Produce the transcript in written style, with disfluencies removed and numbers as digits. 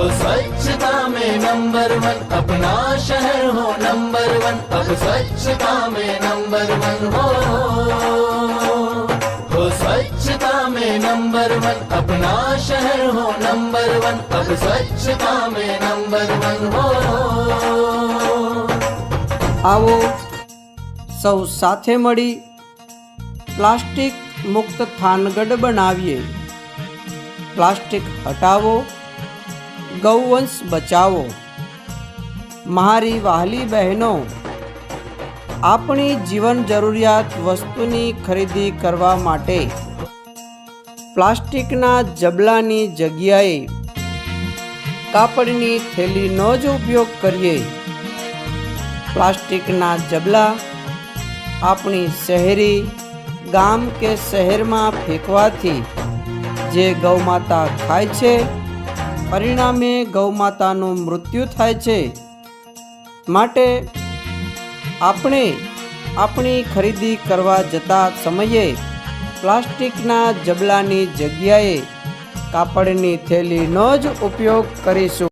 हो स्वच्छता में नंबर वन, अपना शहर हो नंबर वन, अब स्वच्छता में नंबर वन हो स्वच्छता में नंबर वन, अपना शहर हो नंबर वन, अब स्वच्छता में नंबर वन हो। आओ सौ साथे मળી प्लास्टिक मुक्त थानगढ़ बनावीए। प्लास्टिक हटावो, गौवंश बचावो। मारी वहाली बहनों, अपनी जीवन जरूरियात वस्तुनी खरीदी करवा माटे प्लास्टिकना जबलानी जग्याए कापड़नी थैलीनो ज उपयोग करिए। प्लास्टिकना जबला अपनी शहरी गाम के शहर में फेंकवाथी जे गौमाता खाय छे, परिणामे गौमातानुं मृत्यु थाय छे। माटे આપણે આપણી ખરીદી કરવા જતા સમયે પ્લાસ્ટિકના જબલાની જગ્યાએ કાપડની થેલીનો જ ઉપયોગ કરીશું।